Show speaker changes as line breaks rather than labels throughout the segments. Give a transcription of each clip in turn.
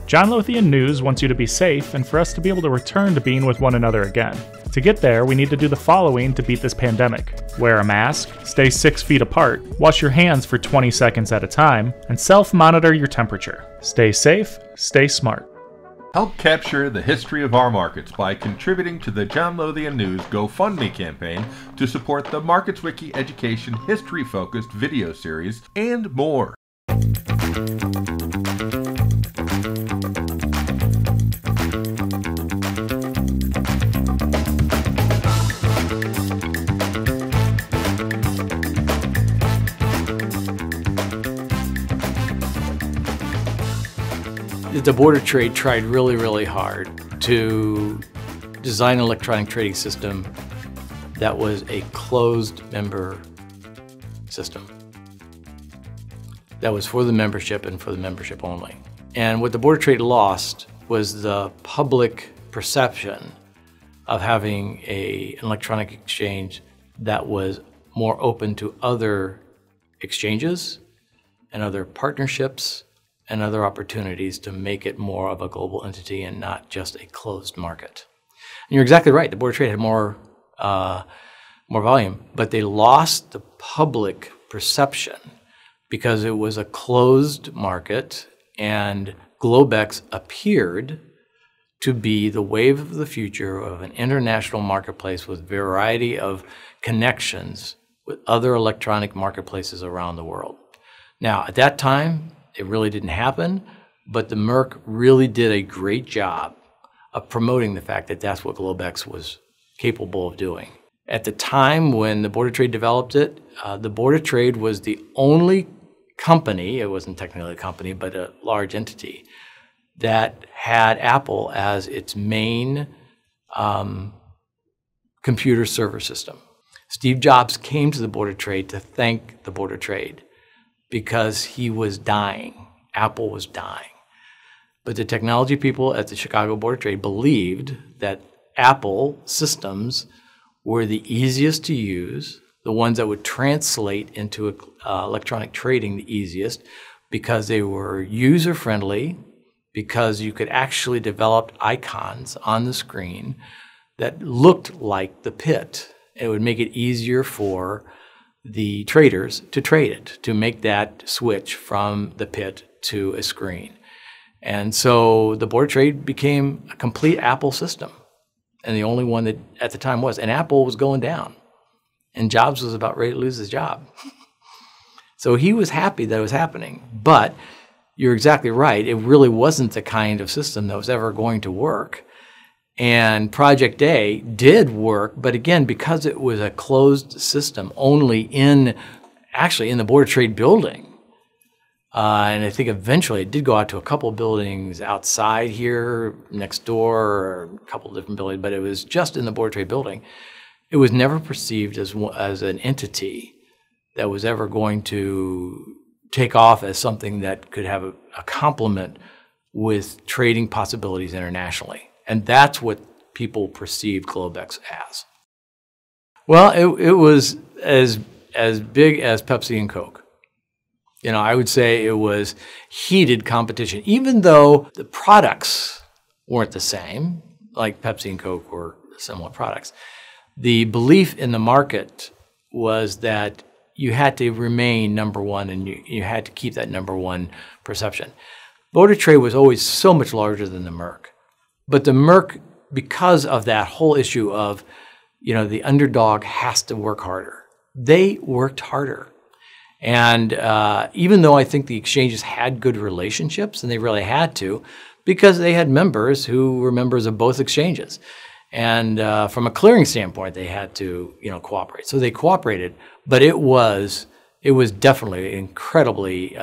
John Lothian News wants you to be safe and for us to be able to return to being with one another again. To get there, we need to do the following to beat this pandemic. Wear a mask, stay 6 feet apart, wash your hands for 20 seconds at a time, and self-monitor your temperature. Stay safe, stay smart.
Help capture the history of our markets by contributing to the John Lothian News GoFundMe campaign to support the Markets Wiki Education history-focused video series and more.
The Board of Trade tried really hard to design an electronic trading system that was a closed member system. That was for the membership and for the membership only. And what the Board of Trade lost was the public perception of having an electronic exchange that was more open to other exchanges and other partnerships and other opportunities to make it more of a global entity and not just a closed market. And you're exactly right, the Board of Trade had more volume, but they lost the public perception because it was a closed market and Globex appeared to be the wave of the future of an international marketplace with a variety of connections with other electronic marketplaces around the world. Now, at that time, it really didn't happen, but the Merc really did a great job of promoting the fact that that's what Globex was capable of doing. At the time when the Board of Trade developed it, the Board of Trade was the only company, it wasn't technically a company, but a large entity, that had Apple as its main computer server system. Steve Jobs came to the Board of Trade to thank the Board of Trade because he was dying. Apple was dying. But the technology people at the Chicago Board of Trade believed that Apple systems were the easiest to use, the ones that would translate into electronic trading the easiest, because they were user-friendly, because you could actually develop icons on the screen that looked like the pit. It would make it easier for the traders to trade it, to make that switch from the pit to a screen. And so the Board of Trade became a complete Apple system, and the only one that at the time was. And Apple was going down, and Jobs was about ready to lose his job. So he was happy that it was happening. But you're exactly right, it really wasn't the kind of system that was ever going to work. And Project A did work, but again, because it was a closed system, only actually in the Board of Trade building. And I think eventually it did go out to a couple of buildings outside here, next door, or a couple of different buildings, but it was just in the Board of Trade building. It was never perceived as an entity that was ever going to take off as something that could have a complement with trading possibilities internationally. And that's what people perceived Globex as. Well, it was as big as Pepsi and Coke. You know, I would say it was heated competition, even though the products weren't the same, like Pepsi and Coke were similar products. The belief in the market was that you had to remain number one and you had to keep that number one perception. Board of Trade was always so much larger than the Merc. But the Merc, because of that whole issue of, you know, the underdog has to work harder, they worked harder. And even though I think the exchanges had good relationships, and they really had to, because they had members who were members of both exchanges. And from a clearing standpoint, they had to, you know, cooperate. So they cooperated, but it was definitely incredibly,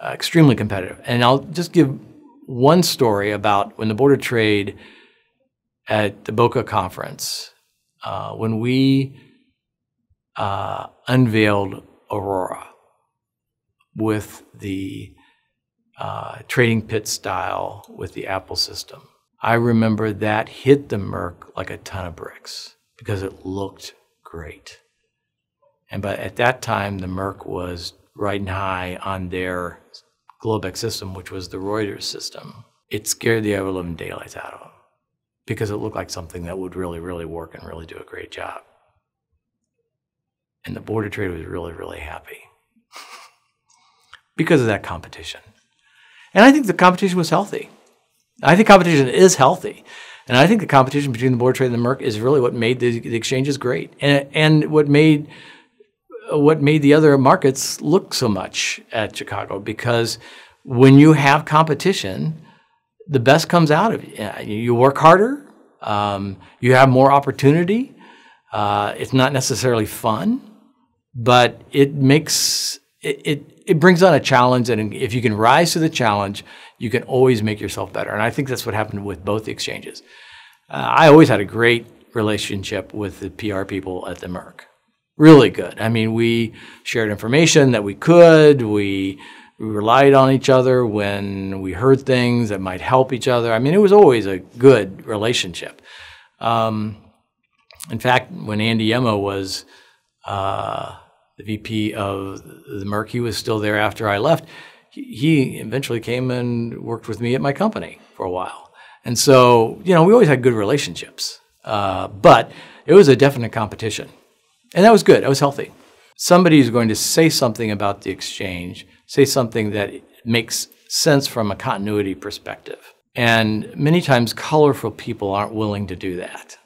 extremely competitive. And I'll just give one story about when the Board of Trade at the Boca conference, when we unveiled Aurora with the trading pit style with the Apple system. I remember that hit the Merc like a ton of bricks because it looked great. But at that time, the Merc was riding high on their Globex system, which was the Reuters system, it scared the ever-living daylights out of them because it looked like something that would really, really work and really do a great job. And the Board of Trade was really, really happy because of that competition. And I think the competition was healthy. I think competition is healthy. And I think the competition between the Board of Trade and the Merc is really what made the exchanges great, and what made the other markets look so much at Chicago. Because when you have competition, the best comes out of you. You work harder. You have more opportunity. It's not necessarily fun, but it makes it brings on a challenge, and if you can rise to the challenge, you can always make yourself better. And I think that's what happened with both the exchanges. I always had a great relationship with the PR people at the Merc. Really good. I mean, we shared information that we could. We relied on each other when we heard things that might help each other. I mean, it was always a good relationship. In fact, when Andy Emma was the VP of the Merc, he was still there after I left. He eventually came and worked with me at my company for a while. And so, we always had good relationships. But it was a definite competition. And that was good. That was healthy. Somebody is going to say something about the exchange, say something that makes sense from a continuity perspective. And many times colorful people aren't willing to do that.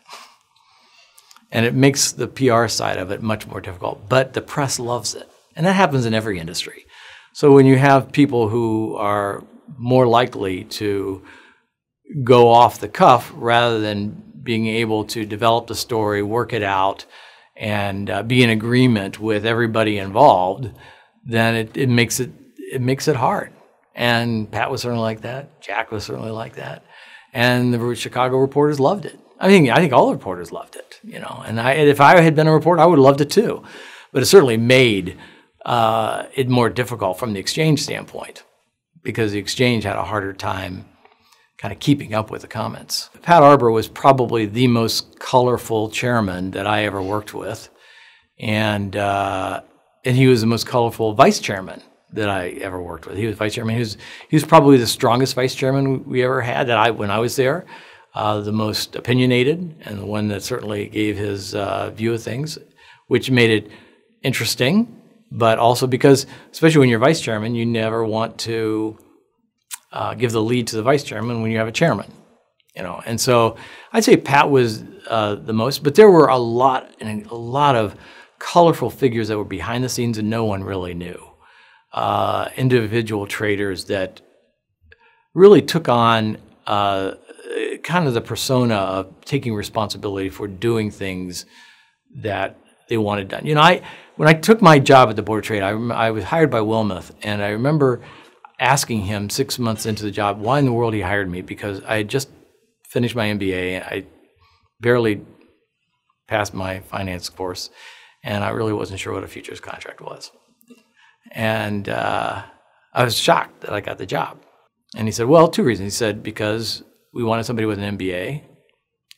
And it makes the PR side of it much more difficult. But the press loves it. And that happens in every industry. So when you have people who are more likely to go off the cuff rather than being able to develop the story, work it out, and be in agreement with everybody involved, then it makes it hard. And Pat was certainly like that. Jack was certainly like that. And the Chicago reporters loved it. I think all the reporters loved it, And if I had been a reporter, I would have loved it too. But it certainly made it more difficult from the exchange standpoint, because the exchange had a harder time kind of keeping up with the comments. Pat Arbor was probably the most colorful chairman that I ever worked with, and he was the most colorful vice chairman that I ever worked with. He was vice chairman. He was probably the strongest vice chairman we ever had when I was there. The most opinionated, and the one that certainly gave his view of things, which made it interesting, but also because, especially when you're vice chairman, you never want to give the lead to the vice chairman when you have a chairman, And so I'd say Pat was the most, but there were a lot of colorful figures that were behind the scenes and no one really knew. Individual traders that really took on kind of the persona of taking responsibility for doing things that they wanted done. When I took my job at the Board of Trade, I was hired by Wilmoth, and I remember asking him 6 months into the job why in the world he hired me, because I had just finished my MBA, and I barely passed my finance course, and I really wasn't sure what a futures contract was. And I was shocked that I got the job. And he said, well, two reasons. He said, because we wanted somebody with an MBA,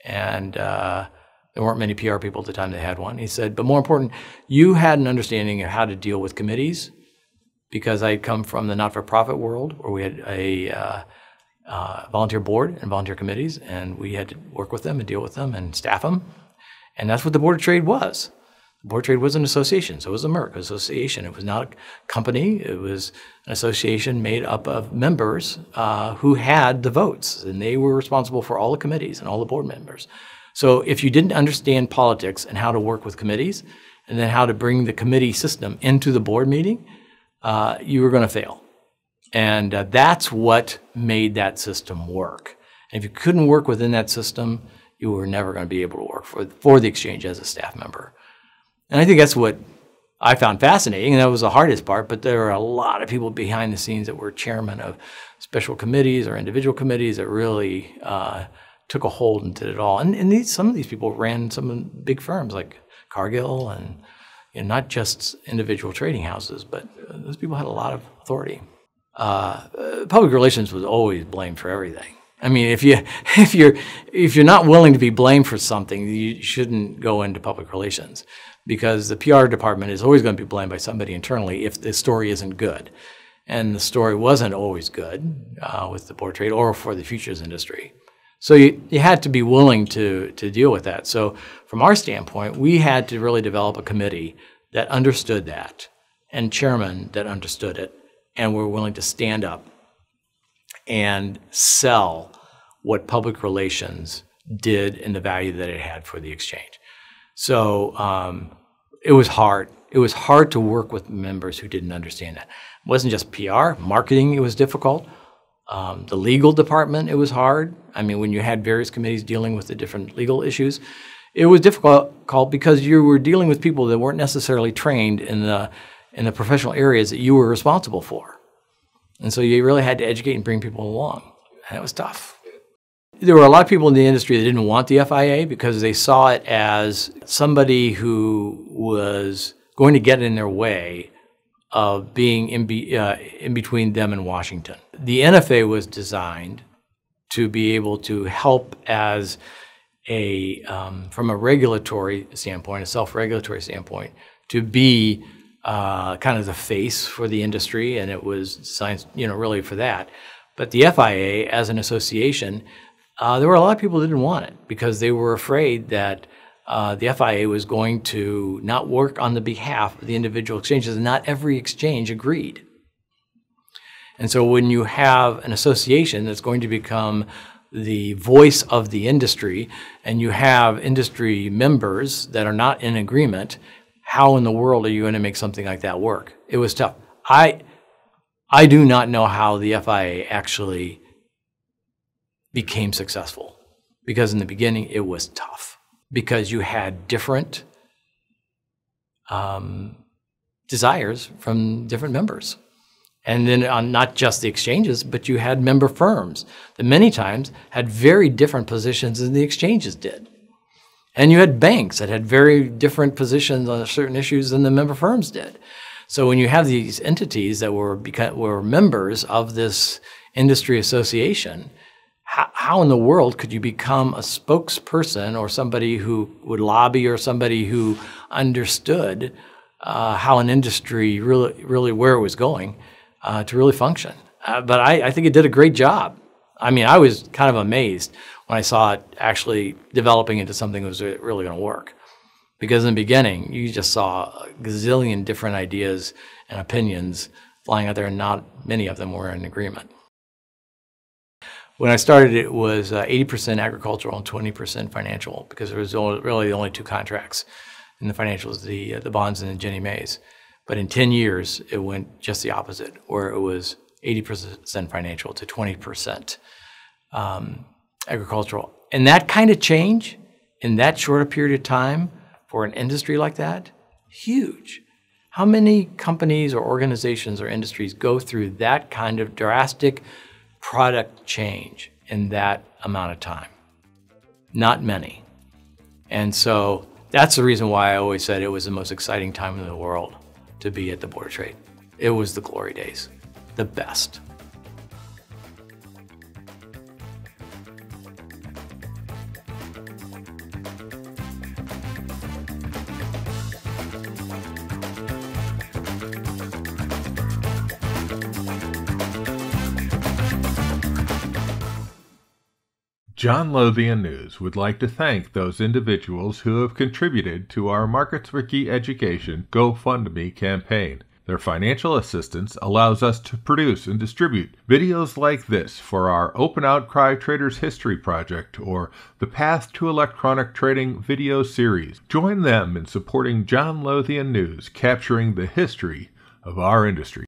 and there weren't many PR people at the time that had one. He said, but more important, you had an understanding of how to deal with committees, because I had come from the not-for-profit world where we had a volunteer board and volunteer committees, and we had to work with them and deal with them and staff them. And that's what the Board of Trade was. The Board of Trade was an association, so it was a Merc association. It was not a company. It was an association made up of members who had the votes, and they were responsible for all the committees and all the board members. So if you didn't understand politics and how to work with committees, and then how to bring the committee system into the board meeting, you were going to fail. And that's what made that system work. And if you couldn't work within that system, you were never going to be able to work for the exchange as a staff member. And I think that's what I found fascinating, and that was the hardest part, but there were a lot of people behind the scenes that were chairmen of special committees or individual committees that really took a hold and did it all. And some of these people ran some big firms like Cargill, and not just individual trading houses, but those people had a lot of authority. Public relations was always blamed for everything. I mean, if you're not willing to be blamed for something, you shouldn't go into public relations, because the PR department is always going to be blamed by somebody internally if the story isn't good. And the story wasn't always good with the board of trade or for the futures industry. So you had to be willing to deal with that. So from our standpoint, we had to really develop a committee that understood that and chairmen that understood it and were willing to stand up and sell what public relations did and the value that it had for the exchange. So it was hard. It was hard to work with members who didn't understand that. It wasn't just PR, marketing, it was difficult. The legal department, it was hard. I mean, when you had various committees dealing with the different legal issues, it was difficult because you were dealing with people that weren't necessarily trained in the professional areas that you were responsible for. And so you really had to educate and bring people along. And it was tough. There were a lot of people in the industry that didn't want the FIA because they saw it as somebody who was going to get in their way of being in between them and Washington. The NFA was designed to be able to help as from a regulatory standpoint, a self-regulatory standpoint, to be kind of the face for the industry, and it was designed, really for that. But the FIA, as an association, there were a lot of people that didn't want it because they were afraid that the FIA was going to not work on the behalf of the individual exchanges, and not every exchange agreed. And so when you have an association that's going to become the voice of the industry, and you have industry members that are not in agreement, how in the world are you going to make something like that work? It was tough. I do not know how the FIA actually became successful, because in the beginning it was tough, because you had different desires from different members. And then on not just the exchanges, but you had member firms that many times had very different positions than the exchanges did. And you had banks that had very different positions on certain issues than the member firms did. So when you have these entities that were members of this industry association, how in the world could you become a spokesperson or somebody who would lobby or somebody who understood how an industry really where it was going to really function? But I think it did a great job. I mean, I was kind of amazed when I saw it actually developing into something that was really going to work. Because in the beginning, you just saw a gazillion different ideas and opinions flying out there, and not many of them were in agreement. When I started, it was 80% agricultural and 20% financial, because there was really only two contracts in the financials, the bonds and the Ginnie Maes. But in 10 years, it went just the opposite, where it was 80% financial to 20% agricultural. And that kind of change in that short a period of time for an industry like that, huge. How many companies or organizations or industries go through that kind of drastic product change in that amount of time? Not many. And so that's the reason why I always said it was the most exciting time in the world to be at the Board of Trade. It was the glory days, the best.
John Lothian News would like to thank those individuals who have contributed to our Markets Wiki Education GoFundMe campaign. Their financial assistance allows us to produce and distribute videos like this for our Open Outcry Traders History Project or the Path to Electronic Trading video series. Join them in supporting John Lothian News, capturing the history of our industry.